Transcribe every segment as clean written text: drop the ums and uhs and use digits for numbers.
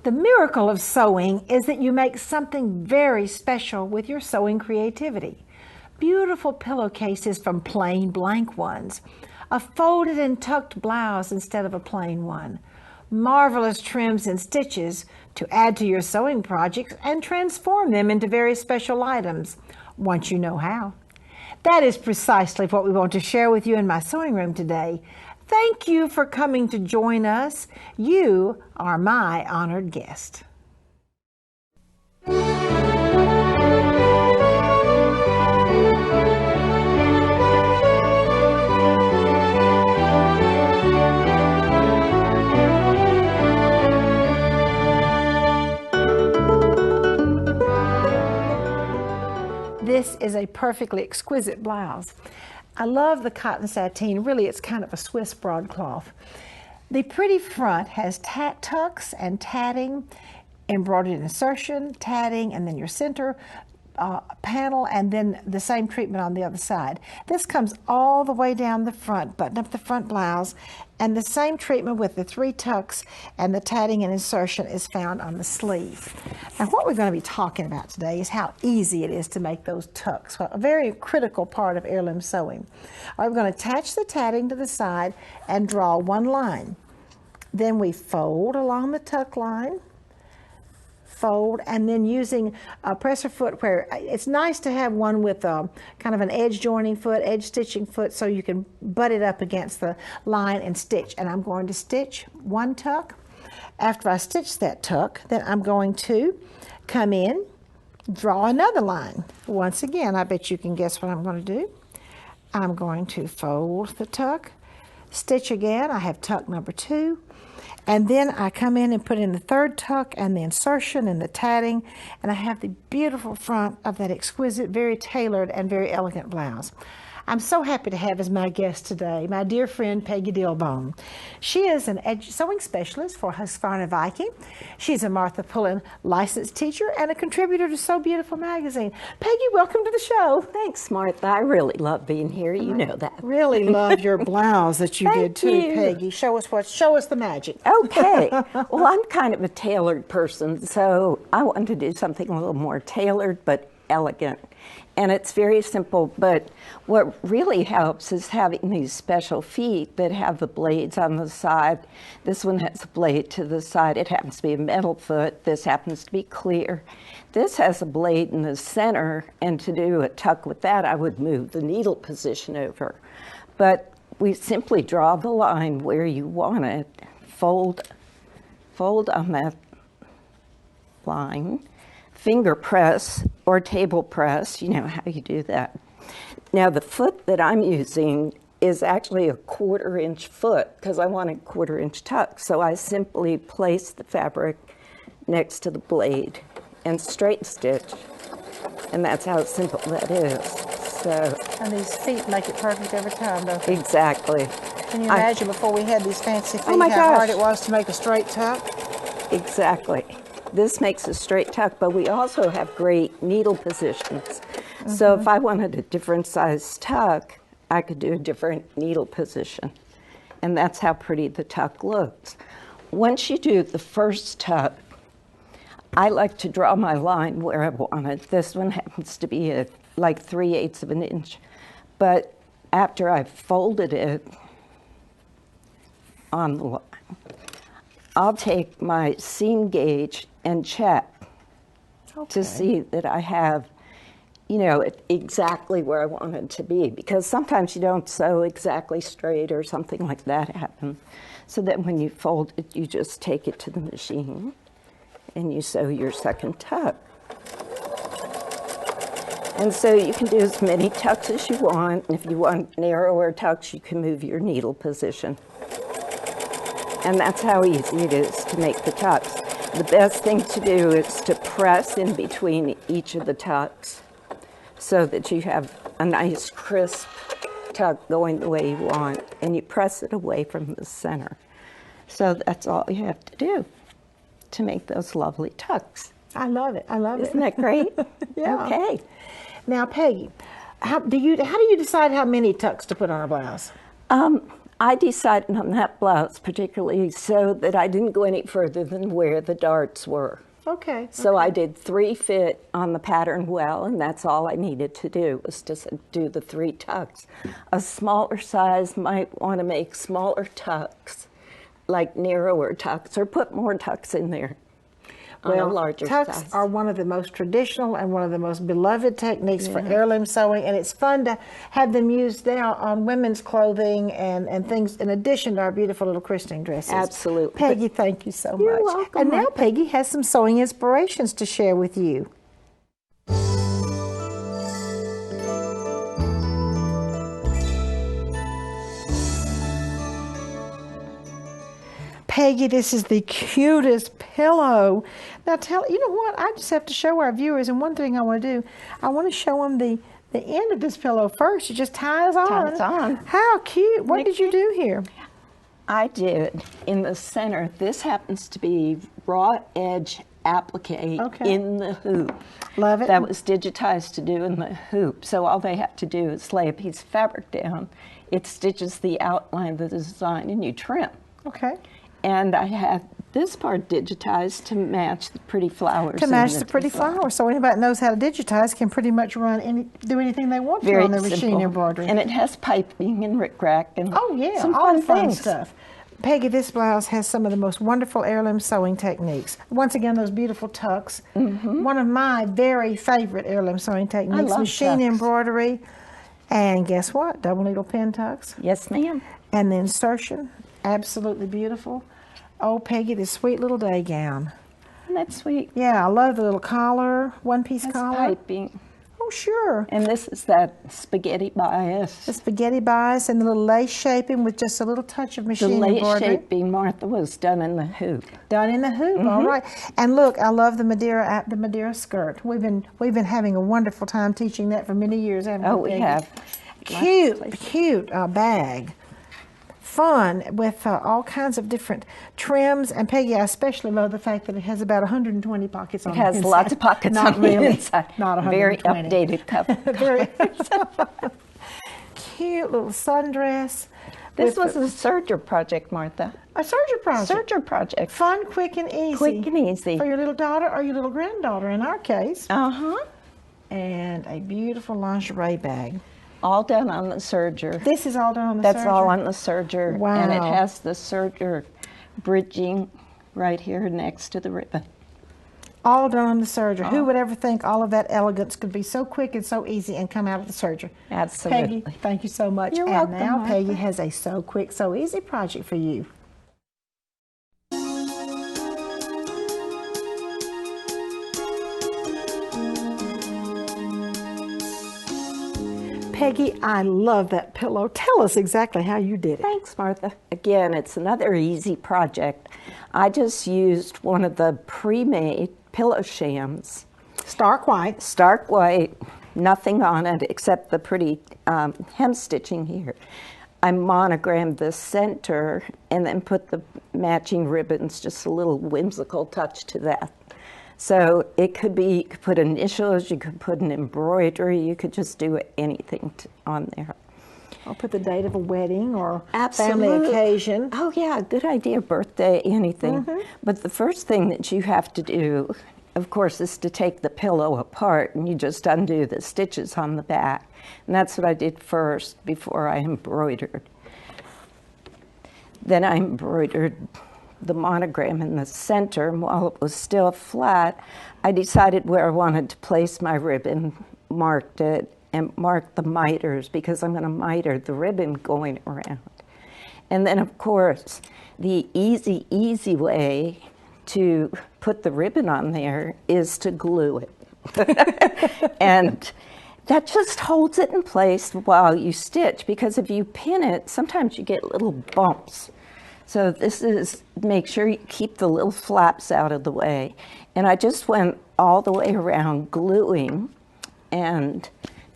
The miracle of sewing is that you make something very special with your sewing creativity. Beautiful pillowcases from plain blank ones, a folded and tucked blouse instead of a plain one, marvelous trims and stitches to add to your sewing projects and transform them into very special items, once you know how. That is precisely what we want to share with you in my sewing room today. Thank you for coming to join us. You are my honored guest. This is a perfectly exquisite blouse. I love the cotton sateen. Really, it's kind of a Swiss broadcloth. The pretty front has tucks and tatting, embroidered insertion, tatting, and then your center panel, and then the same treatment on the other side. This comes all the way down the front, button up the front blouse, and the same treatment with the 3 tucks and the tatting and insertion is found on the sleeve. Now, what we're going to be talking about today is how easy it is to make those tucks, a very critical part of heirloom sewing. We're going to attach the tatting to the side and draw one line. Then we fold along the tuck line, fold, and then using a presser foot, where it's nice to have one with kind of an edge joining foot, edge stitching foot, so you can butt it up against the line and stitch. And I'm going to stitch one tuck. After I stitch that tuck, then I'm going to come in, draw another line. Once again, I bet you can guess what I'm going to do. I'm going to fold the tuck, stitch again. I have tuck number 2. And then I come in and put in the 3rd tuck and the insertion and the tatting, and I have the beautiful front of that exquisite, very tailored and very elegant blouse. I'm so happy to have as my guest today my dear friend Peggy Dilbone. She is an sewing specialist for Husqvarna Viking. She's a Martha Pullen licensed teacher and a contributor to Sew Beautiful magazine. Peggy, welcome to the show. Thanks, Martha. I really love being here. You know that. Really love your blouse that you did too, you. Peggy. Show us the magic. Okay. Well, I'm kind of a tailored person, so I wanted to do something a little more tailored but elegant. And it's very simple, but what really helps is having these special feet that have the blades on the side. This one has a blade to the side. It happens to be a metal foot. This happens to be clear. This has a blade in the center, and to do a tuck with that, I would move the needle position over. But we simply draw the line where you want it, fold on that line, finger press or table press, you know how you do that. Now the foot that I'm using is actually a 1/4 inch foot because I want a 1/4 inch tuck. So I simply place the fabric next to the blade and straight stitch. And that's how simple that is. So, And these feet make it perfect every time, don't they? exactly. Can you imagine before we had these fancy feet, Oh my how hard gosh. it was to make a straight tuck? Exactly. This makes a straight tuck, but we also have great needle positions. So if I wanted a different size tuck, I could do a different needle position. And that's how pretty the tuck looks. Once you do the first tuck, I like to draw my line where I want it. This one happens to be at like 3/8 of an inch. But after I've folded it on the line, I'll take my seam gauge and check to see that I have, you know, it exactly where I want it to be. Because sometimes you don't sew exactly straight or something like that happens. So that when you fold it, you just take it to the machine and you sew your second tuck. And so you can do as many tucks as you want. And if you want narrower tucks, you can move your needle position. And that's how easy it is to make the tucks. The best thing to do is to press in between each of the tucks so that you have a nice crisp tuck going the way you want, and you press it away from the center. So that's all you have to do to make those lovely tucks. I love it. I love it. Isn't that great? Yeah. Okay. Now, Peggy, how do you decide how many tucks to put on a blouse? I decided on that blouse particularly so that I didn't go any further than where the darts were. Okay. So I did 3 fit on the pattern well, and that's all I needed to do was just do the 3 tucks. A smaller size might want to make smaller tucks, like narrower tucks, or put more tucks in there. Well, on a larger tucks size. are one of the most traditional and one of the most beloved techniques for heirloom sewing, and it's fun to have them used now on women's clothing and things in addition to our beautiful little christening dresses. Absolutely. Peggy, thank you so You're much. welcome, And now Martha. Peggy has some sewing inspirations to share with you. Peggy, this is the cutest pillow. Now you know what? I just have to show our viewers, and one thing I want to do, I want to show them the end of this pillow first. It just ties on. Ties on. How cute. What did you do here? I did in the center. This happens to be raw edge applique in the hoop. Love it. That was digitized to do in the hoop. So all they have to do is lay a piece of fabric down. It stitches the outline of the design, and you trim. Okay. And I have this part digitized to match the pretty flowers. To match in the pretty design. flowers. So anybody that knows how to digitize can pretty much do anything they want to Very on their simple. machine embroidery. And it has piping and rickrack and Oh yeah, some all fun the fun things. stuff. Peggy, this blouse has some of the most wonderful heirloom sewing techniques. Once again, those beautiful tucks. One of my very favorite heirloom sewing techniques, love machine tucks. embroidery. And guess what? Double needle pin tucks. Yes, ma'am. And the insertion, absolutely beautiful. Oh, Peggy, this sweet little day gown. Isn't that sweet? Yeah, I love the little collar, one-piece Has collar. piping. Oh, sure. And this is that spaghetti bias. The spaghetti bias and the little lace shaping with just a little touch of The machine lace embroidery. shaping, Martha, was done in the hoop. Done in the hoop, all right. And look, I love the Madeira skirt. We've been having a wonderful time teaching that for many years, haven't Oh, we? we Peggy? have. Cute bag. Fun with all kinds of different trims. And Peggy, I especially love the fact that it has about 120 pockets on It the has inside. lots of pockets Not on the really. inside. Not 120. Very updated cover. Very cute little sundress. This with was a Serger project, Martha. a Serger project. Serger project. Fun, quick, and easy. Quick and easy. For your little daughter or your little granddaughter in our case. Uh-huh. And a beautiful lingerie bag. All done on the Serger. This is all done on the That's Serger? all on the Serger. Wow. And it has the Serger bridging right here next to the ribbon. All done on the Serger. Who would ever think all of that elegance could be so quick and so easy and come out of the Serger? Absolutely. Peggy, thank you so much. You're and welcome, now Martha. Peggy has a so quick, so easy project for you. Peggy, I love that pillow. Tell us exactly how you did it. Thanks, Martha. Again, it's another easy project. I just used one of the pre-made pillow shams. Stark white. Stark white, nothing on it except the pretty hem stitching here. I monogrammed the center and then put the matching ribbons, just a little whimsical touch to that. So it could be, you could put initials, you could put an embroidery, you could just do anything on there. I'll put the date of a wedding or Absolutely. family occasion. Oh yeah, good idea, birthday, anything. But the first thing that you have to do, of course, is to take the pillow apart and you just undo the stitches on the back. And that's what I did first before I embroidered. Then I embroidered the monogram in the center, and while it was still flat, I decided where I wanted to place my ribbon, marked it, and marked the miters because I'm going to miter the ribbon going around. And then, of course, the easy way to put the ribbon on there is to glue it. And that just holds it in place while you stitch, because if you pin it, sometimes you get little bumps. So this is, make sure you keep the little flaps out of the way. And I just went all the way around gluing and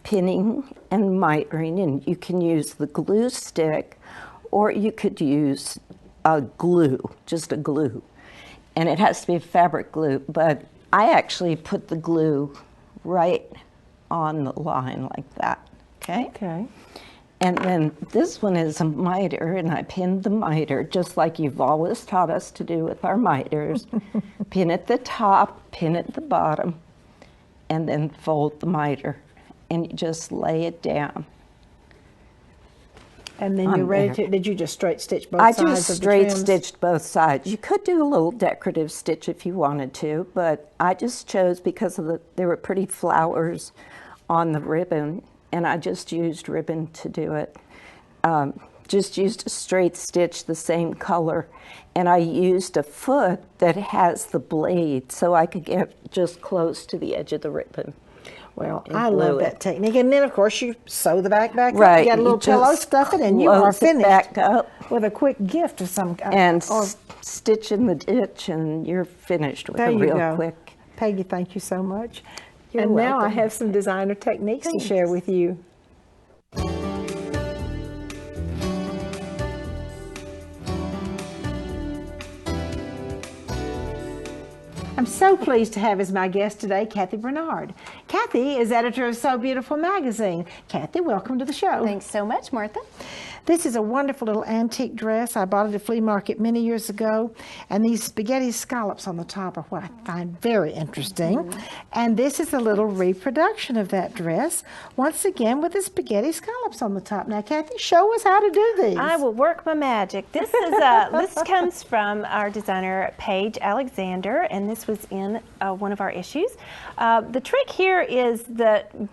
pinning and mitering. And you can use the glue stick, or you could use a glue, just a glue. And it has to be a fabric glue, but I actually put the glue right on the line like that, okay? Okay. And then this one is a miter, and I pinned the miter just like you've always taught us to do with our miters. Pin at the top, pin at the bottom, and then fold the miter, and you just lay it down. And then you're ready to, did you just straight stitch both sides of the trims? I just straight stitched both sides. You could do a little decorative stitch if you wanted to, but I just chose because of there were pretty flowers on the ribbon, and I just used ribbon to do it. Just used a straight stitch the same color, and I used a foot that has the blade so I could get just close to the edge of the ribbon. Well, I love that technique. And then, of course, you sew the back up. Right. You got a little pillow, stuff it, and you are finished back up with a quick gift of some kind. And stitch in the ditch, and you're finished with a real quick. Peggy, thank you so much. You're welcome. Now I have some designer techniques to share with you. I'm so pleased to have as my guest today, Kathy Barnard. Kathy is editor of So Beautiful magazine. Kathy, welcome to the show. Thanks so much, Martha. This is a wonderful little antique dress. I bought it at a flea market many years ago, and these spaghetti scallops on the top are what I find very interesting. Mm-hmm. And this is a little reproduction of that dress, once again with the spaghetti scallops on the top. Now, Kathy, show us how to do these. I will work my magic. This is this comes from our designer, Paige Alexander, and this was in one of our issues. The trick here is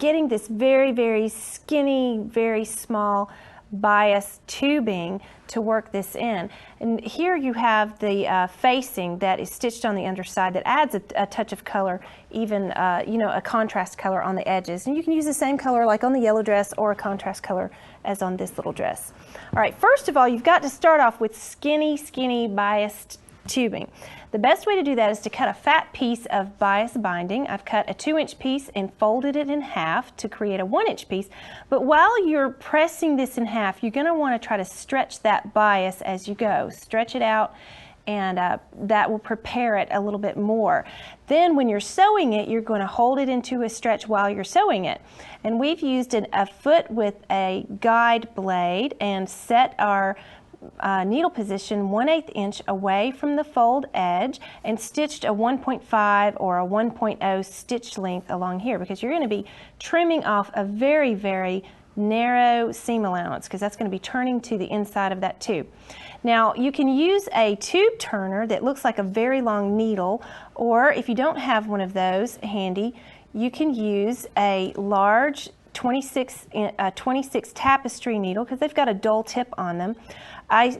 getting this very, very skinny, very small bias tubing to work this in. And here you have the facing that is stitched on the underside that adds a touch of color, even a contrast color on the edges. And you can use the same color like on the yellow dress or a contrast color as on this little dress. All right, first of all, you've got to start off with skinny, skinny biased tubing. The best way to do that is to cut a fat piece of bias binding. I've cut a 2-inch piece and folded it in half to create a 1-inch piece. But while you're pressing this in half, you're going to want to try to stretch that bias as you go. Stretch it out, and that will prepare it a little bit more. Then when you're sewing it, you're going to hold it into a stretch while you're sewing it. And we've used a foot with a guide blade and set our needle position 1/8 inch away from the fold edge and stitched a 1.5 or a 1.0 stitch length along here, because you're going to be trimming off a very, very narrow seam allowance, because that's going to be turning to the inside of that tube. Now you can use a tube turner that looks like a very long needle, or if you don't have one of those handy, you can use a large 26 tapestry needle, because they've got a dull tip on them.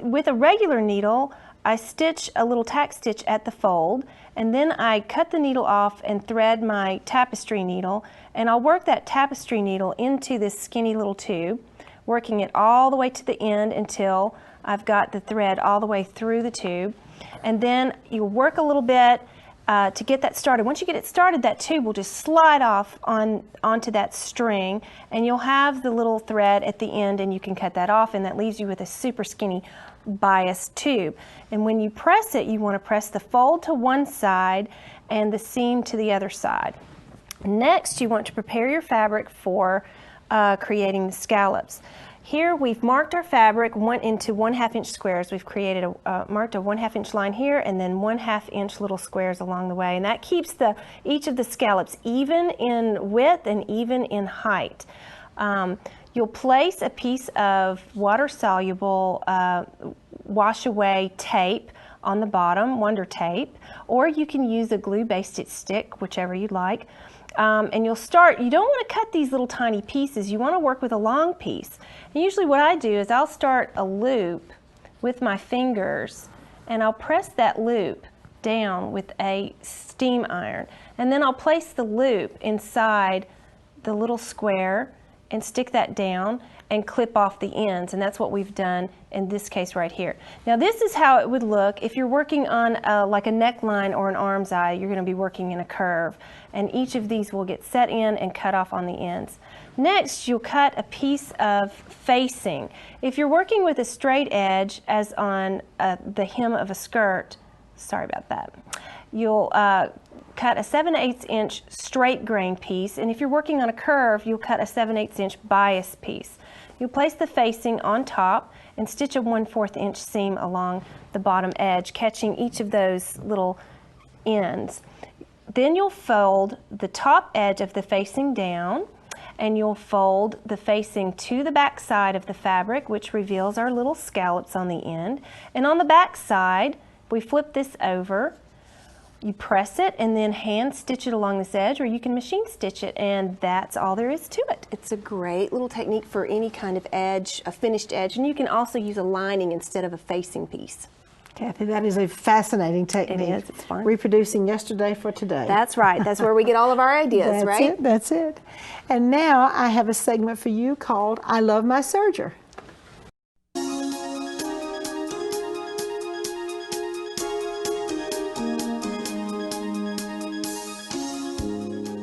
With a regular needle, I stitch a little tack stitch at the fold, and then I cut the needle off and thread my tapestry needle, and I'll work that tapestry needle into this skinny little tube, working it all the way to the end until I've got the thread all the way through the tube. And then you work a little bit to get that started. Once you get it started, that tube will just slide off onto that string, and you'll have the little thread at the end, and you can cut that off, and that leaves you with a super skinny bias tube. And when you press it, you want to press the fold to one side and the seam to the other side. Next, you want to prepare your fabric for creating the scallops. Here we've marked our fabric into 1/2 inch squares. We've created marked a 1/2 inch line here, and then 1/2 inch little squares along the way, and that keeps each of the scallops even in width and even in height. You'll place a piece of water-soluble wash-away tape on the bottom, Wonder Tape, or you can use a glue-basted stick, whichever you'd like. And you don't want to cut these little tiny pieces. You want to work with a long piece. And usually what I do is I'll start a loop with my fingers, and I'll press that loop down with a steam iron. And then I'll place the loop inside the little square and stick that down and clip off the ends, and that's what we've done in this case right here. Now this is how it would look if you're working on like a neckline or an arm's eye. You're going to be working in a curve, and each of these will get set in and cut off on the ends. Next, you'll cut a piece of facing. If you're working with a straight edge, as on the hem of a skirt, sorry about that, you'll cut a 7/8 inch straight grain piece, and if you're working on a curve, you'll cut a 7/8 inch bias piece. You'll place the facing on top and stitch a 1/4 inch seam along the bottom edge, catching each of those little ends. Then you'll fold the top edge of the facing down, and you'll fold the facing to the back side of the fabric, which reveals our little scallops on the end. And on the back side, we flip this over, you press it and then hand stitch it along this edge, or you can machine stitch it, and that's all there is to it. It's a great little technique for any kind of edge, a finished edge, and you can also use a lining instead of a facing piece. Kathy, that is a fascinating technique. It is, it's fun. Reproducing yesterday for today. That's right, that's where we get all of our ideas, right? That's it. And now I have a segment for you called I Love My Serger.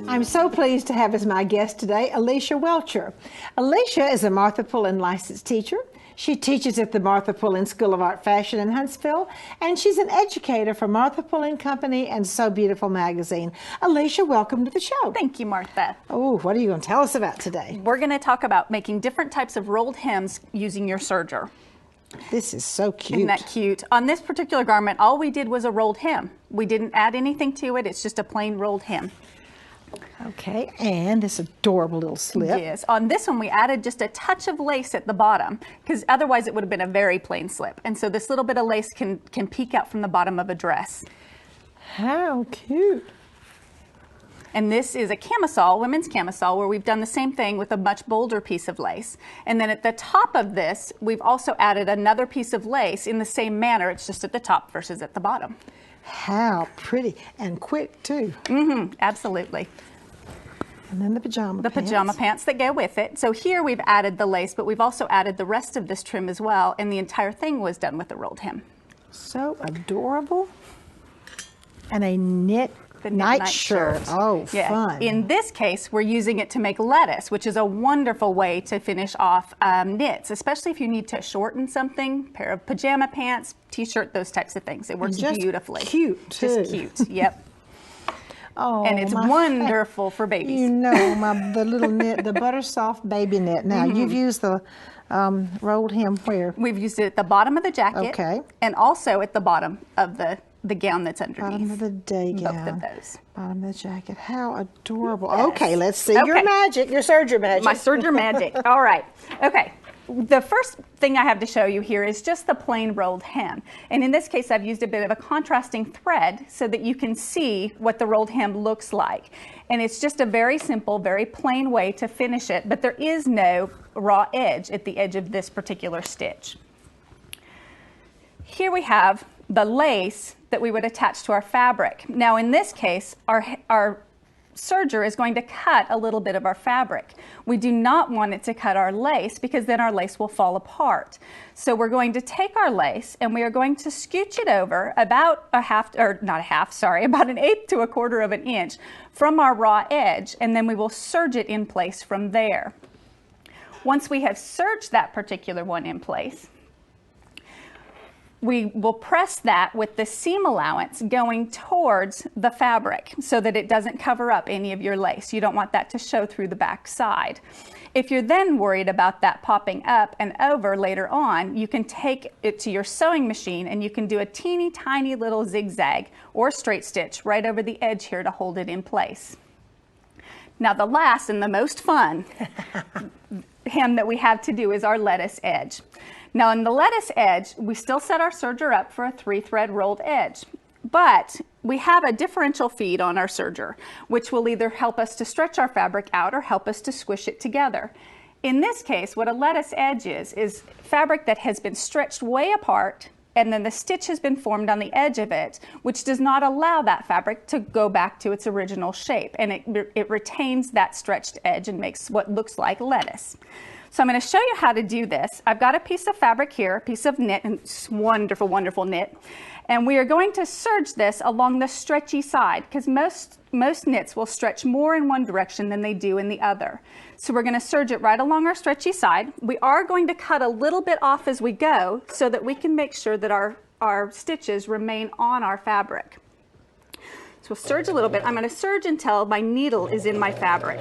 I'm so pleased to have as my guest today Alicia Welcher. Alicia is a Martha Pullen licensed teacher. She teaches at the Martha Pullen School of Art Fashion in Huntsville, and she's an educator for Martha Pullen Company and So Beautiful magazine. Alicia, welcome to the show. Thank you, Martha. Oh, what are you going to tell us about today? We're going to talk about making different types of rolled hems using your serger. This is so cute. Isn't that cute? On this particular garment, all we did was a rolled hem. We didn't add anything to it. It's just a plain rolled hem. Okay, and this adorable little slip. Yes, on this one we added just a touch of lace at the bottom, because otherwise it would have been a very plain slip. And so this little bit of lace can peek out from the bottom of a dress. How cute. And this is a camisole, women's camisole, where we've done the same thing with a much bolder piece of lace. And then at the top of this, we've also added another piece of lace in the same manner. It's just at the top versus at the bottom. How pretty and quick too. Mm-hmm, absolutely. And then the pajama pants. The pajama pants that go with it. So here we've added the lace, but we've also added the rest of this trim as well, and the entire thing was done with the rolled hem. So adorable. And a knit The night shirt. Oh, yeah. fun. In this case, we're using it to make lettuce, which is a wonderful way to finish off knits, especially if you need to shorten something, pair of pajama pants, t-shirt, those types of things. It works just beautifully. Cute, too. Just cute, yep. Oh, and it's wonderful for babies. You know, the little knit, the butter soft baby knit. Now, you've used the rolled hem where? We've used it at the bottom of the jacket. Okay. And also at the bottom of the gown that's underneath. Bottom of the day gown. Both of those. Bottom of the jacket. How adorable. Yes. Okay, let's see your magic, your serger magic. My serger magic. All right. Okay. The first thing I have to show you here is just the plain rolled hem. And in this case, I've used a bit of a contrasting thread so that you can see what the rolled hem looks like. And it's just a very simple, very plain way to finish it, but there is no raw edge at the edge of this particular stitch. Here we have the lace that we would attach to our fabric. Now in this case, our serger is going to cut a little bit of our fabric. We do not want it to cut our lace because then our lace will fall apart. So we're going to take our lace and we are going to scooch it over about about an 1/8 to 1/4 of an inch from our raw edge, and then we will serge it in place from there. Once we have serged that particular one in place, we will press that with the seam allowance going towards the fabric so that it doesn't cover up any of your lace. You don't want that to show through the back side. If you're then worried about that popping up and over later on, you can take it to your sewing machine and you can do a teeny tiny little zigzag or straight stitch right over the edge here to hold it in place. Now the last and the most fun hem that we have to do is our lettuce edge. Now on the lettuce edge, we still set our serger up for a 3-thread rolled edge, but we have a differential feed on our serger, which will either help us to stretch our fabric out or help us to squish it together. In this case, what a lettuce edge is fabric that has been stretched way apart, and then the stitch has been formed on the edge of it, which does not allow that fabric to go back to its original shape, and it retains that stretched edge and makes what looks like lettuce. So I'm going to show you how to do this. I've got a piece of fabric here, a piece of knit, and it's wonderful, wonderful knit. And we are going to serge this along the stretchy side because most knits will stretch more in one direction than they do in the other. So we're going to serge it right along our stretchy side. We are going to cut a little bit off as we go so that we can make sure that our stitches remain on our fabric. So we'll serge a little bit. I'm going to serge until my needle is in my fabric.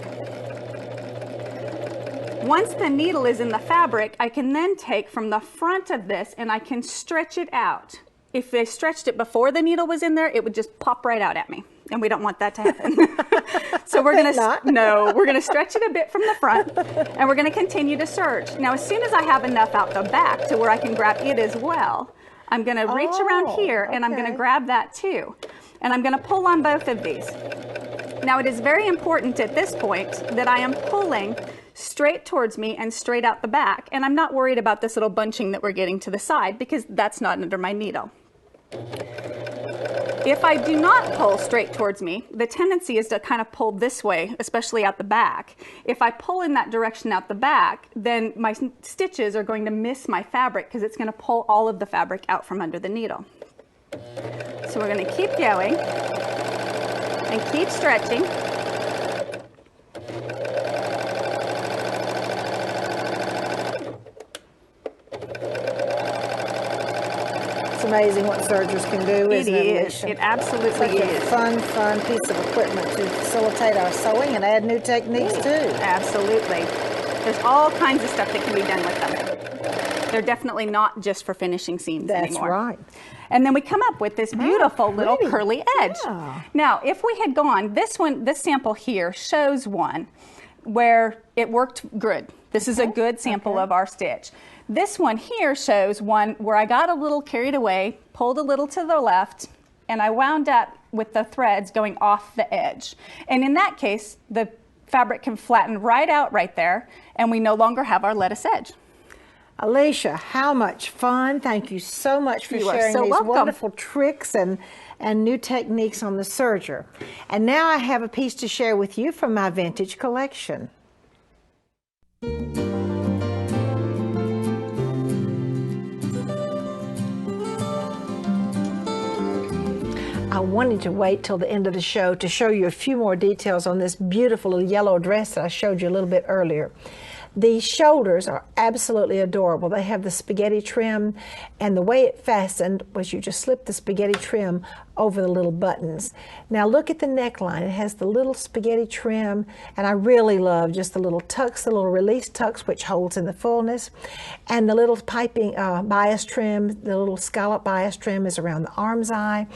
Once the needle is in the fabric, I can then take from the front of this and I can stretch it out. If I stretched it before the needle was in there, it would just pop right out at me. And we don't want that to happen. So we're gonna stretch it a bit from the front, and we're gonna continue to serge. Now, as soon as I have enough out the back to where I can grab it as well, I'm gonna reach around here and I'm gonna grab that too. And I'm gonna pull on both of these. Now, it is very important at this point that I am pulling straight towards me and straight out the back. And I'm not worried about this little bunching that we're getting to the side because that's not under my needle. If I do not pull straight towards me, the tendency is to kind of pull this way, especially out the back. If I pull in that direction out the back, then my stitches are going to miss my fabric because it's going to pull all of the fabric out from under the needle. So we're going to keep going and keep stretching. It's amazing what sergers can do, isn't it, Alicia? It absolutely Such is. a fun piece of equipment to facilitate our sewing and add new techniques too. Absolutely. There's all kinds of stuff that can be done with them. They're definitely not just for finishing seams anymore. That's right. And then we come up with this beautiful little curly edge. Yeah. Now, if we had gone, this sample here shows one where it worked good. This is a good sample of our stitch. This one here shows one where I got a little carried away, pulled a little to the left, and I wound up with the threads going off the edge. And in that case, the fabric can flatten right out right there, and we no longer have our lettuce edge. Alicia, how much fun. Thank you so much for sharing these wonderful tricks and new techniques on the serger. And now I have a piece to share with you from my vintage collection. I wanted to wait till the end of the show to show you a few more details on this beautiful little yellow dress that I showed you a little bit earlier. The shoulders are absolutely adorable. They have the spaghetti trim, and the way it fastened was you just slip the spaghetti trim over the little buttons. Now look at the neckline. It has the little spaghetti trim, and I really love just the little tucks, the little release tucks, which holds in the fullness, and the little piping bias trim, the little scallop bias trim is around the arm's eye.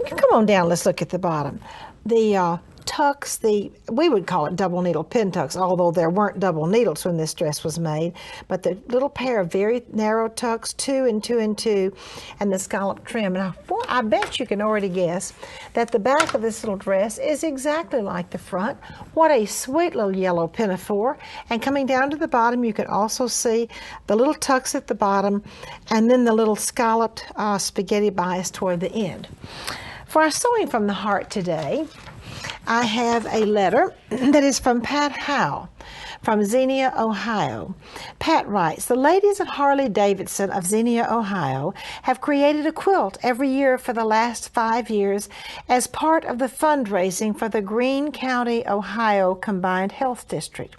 Come on down, let's look at the bottom. The tucks, we would call it double needle pin tucks, although there weren't double needles when this dress was made, but the little pair of very narrow tucks, 2 and 2 and 2, and the scallop trim. And I bet you can already guess that the back of this little dress is exactly like the front. What a sweet little yellow pinafore. And coming down to the bottom, you can also see the little tucks at the bottom, and then the little scalloped spaghetti bias toward the end. For our Sewing from the Heart today, I have a letter that is from Pat Howe from Xenia, Ohio. Pat writes, the ladies of Harley-Davidson of Xenia, Ohio have created a quilt every year for the last 5 years as part of the fundraising for the Greene County, Ohio Combined Health District.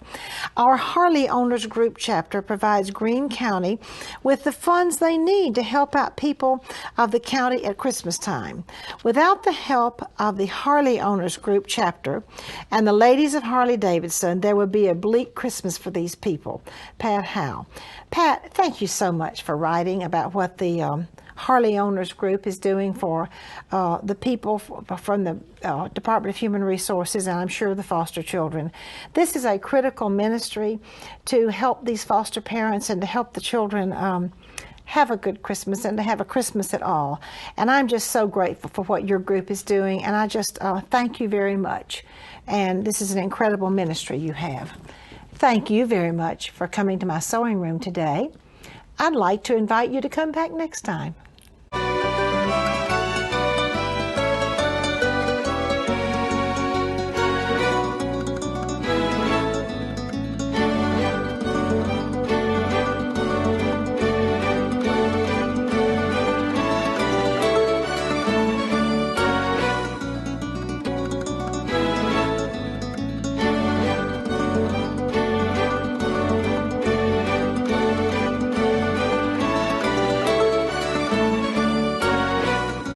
Our Harley Owners Group chapter provides Greene County with the funds they need to help out people of the county at Christmas time. Without the help of the Harley Owners Group chapter and the ladies of Harley-Davidson, there would be a bleak Christmas for these people. Pat Howe. Pat, thank you so much for writing about what the Harley Owners Group is doing for the people from the Department of Human Resources, and I'm sure the foster children. This is a critical ministry to help these foster parents and to help the children have a good Christmas and to have a Christmas at all. And I'm just so grateful for what your group is doing, and I just thank you very much. And this is an incredible ministry you have. Thank you very much for coming to my sewing room today. I'd like to invite you to come back next time.